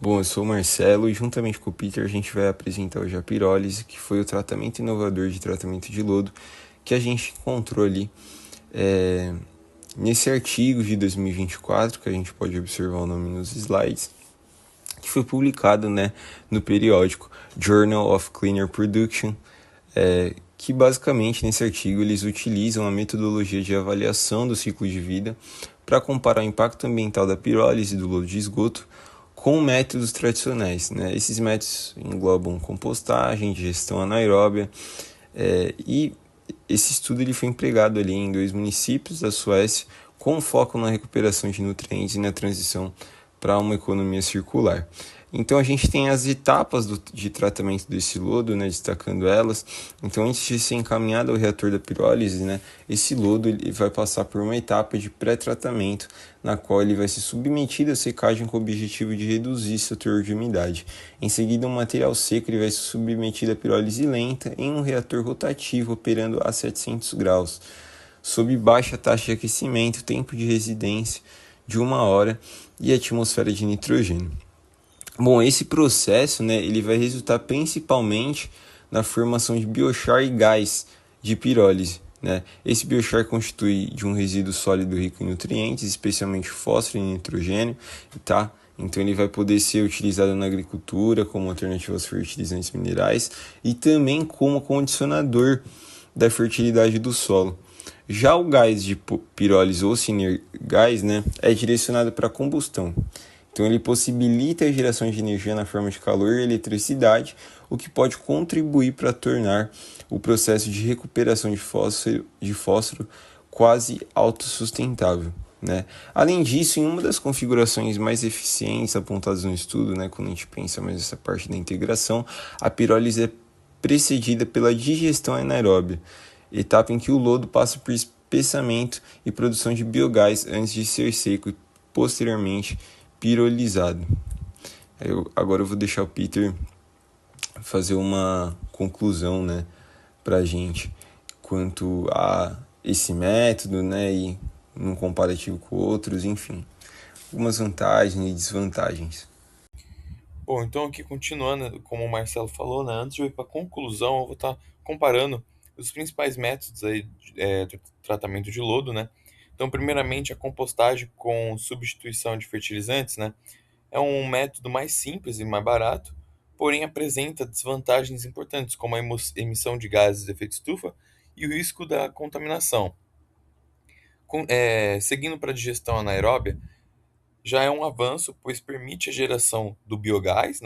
Bom, eu sou o Marcelo e juntamente com o Peter a gente vai apresentar hoje a pirólise, que foi o tratamento inovador de tratamento de lodo que a gente encontrou ali nesse artigo de 2024, que a gente pode observar o nome nos slides, que foi publicado no periódico Journal of Cleaner Production, que basicamente nesse artigo eles utilizam a metodologia de avaliação do ciclo de vida para comparar o impacto ambiental da pirólise do lodo de esgoto com métodos tradicionais. Esses métodos englobam compostagem, digestão anaeróbia, e esse estudo ele foi empregado ali em 2 municípios da Suécia, com foco na recuperação de nutrientes e na transição para uma economia circular. Então a gente tem as etapas de tratamento desse lodo, destacando elas. Então antes de ser encaminhado ao reator da pirólise, esse lodo ele vai passar por uma etapa de pré-tratamento, na qual ele vai ser submetido à secagem com o objetivo de reduzir seu teor de umidade. Em seguida, um material seco ele vai ser submetido à pirólise lenta em um reator rotativo operando a 700 graus, sob baixa taxa de aquecimento, tempo de residência de 1 hora e atmosfera de nitrogênio. Bom, esse processo ele vai resultar principalmente na formação de biochar e gás de pirólise. Esse biochar constitui de um resíduo sólido rico em nutrientes, especialmente fósforo e nitrogênio, tá? Então ele vai poder ser utilizado na agricultura como alternativa aos fertilizantes minerais e também como condicionador da fertilidade do solo. Já o gás de pirólise ou Synergás, é direcionado para combustão. Então ele possibilita a geração de energia na forma de calor e eletricidade, o que pode contribuir para tornar o processo de recuperação de fósforo quase autossustentável. Além disso, em uma das configurações mais eficientes apontadas no estudo, quando a gente pensa mais nessa parte da integração, a pirólise é precedida pela digestão anaeróbia, etapa em que o lodo passa por espessamento e produção de biogás antes de ser seco e posteriormente pirolizado. Agora eu vou deixar o Peter fazer uma conclusão para a gente quanto a esse método e num comparativo com outros, enfim, algumas vantagens e desvantagens. Bom, então aqui continuando, como o Marcelo falou, antes de eu ir para a conclusão, eu vou estar comparando os principais métodos aí, de tratamento de lodo, Então, primeiramente, a compostagem com substituição de fertilizantes, é um método mais simples e mais barato, porém apresenta desvantagens importantes, como a emissão de gases de efeito estufa e o risco da contaminação. Seguindo para a digestão anaeróbia, já é um avanço, pois permite a geração do biogás,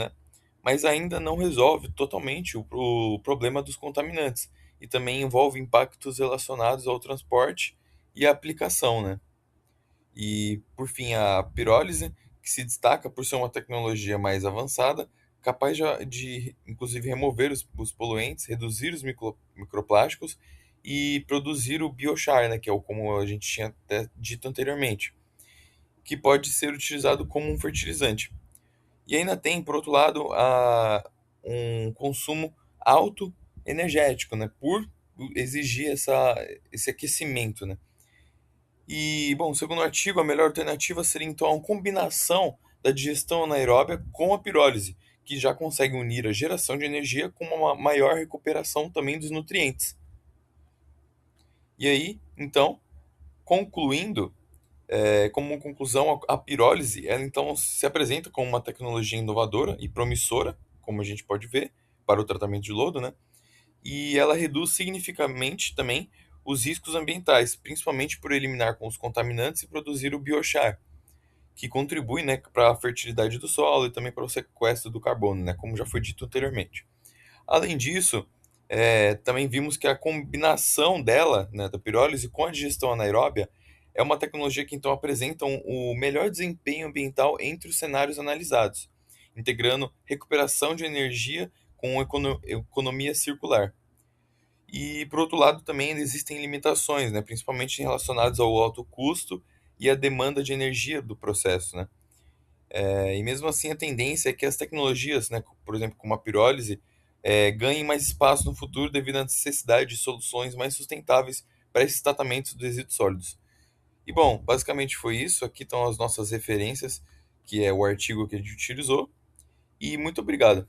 mas ainda não resolve totalmente o problema dos contaminantes e também envolve impactos relacionados ao transporte e à aplicação, E, por fim, a pirólise, que se destaca por ser uma tecnologia mais avançada, capaz de inclusive, remover os poluentes, reduzir os microplásticos e produzir o biochar, que é como a gente tinha até dito anteriormente, que pode ser utilizado como um fertilizante. E ainda tem, por outro lado, um consumo alto energético, por exigir esse aquecimento, E, bom, segundo o artigo, a melhor alternativa seria então a combinação da digestão anaeróbia com a pirólise, que já consegue unir a geração de energia com uma maior recuperação também dos nutrientes. E aí, então, concluindo, como conclusão, a pirólise, ela então se apresenta como uma tecnologia inovadora e promissora, como a gente pode ver, para o tratamento de lodo, E ela reduz significativamente também os riscos ambientais, principalmente por eliminar com os contaminantes e produzir o biochar, que contribui, para a fertilidade do solo e também para o sequestro do carbono, como já foi dito anteriormente. Além disso, também vimos que a combinação dela, da pirólise, com a digestão anaeróbia, é uma tecnologia que então apresenta o melhor desempenho ambiental entre os cenários analisados, integrando recuperação de energia com economia circular. E, por outro lado, também existem limitações, principalmente relacionadas ao alto custo e à demanda de energia do processo, e mesmo assim, a tendência é que as tecnologias, por exemplo, como a pirólise, ganhem mais espaço no futuro devido à necessidade de soluções mais sustentáveis para esses tratamentos dos resíduos sólidos. E bom, basicamente foi isso. Aqui estão as nossas referências, que é o artigo que a gente utilizou. e muito obrigado.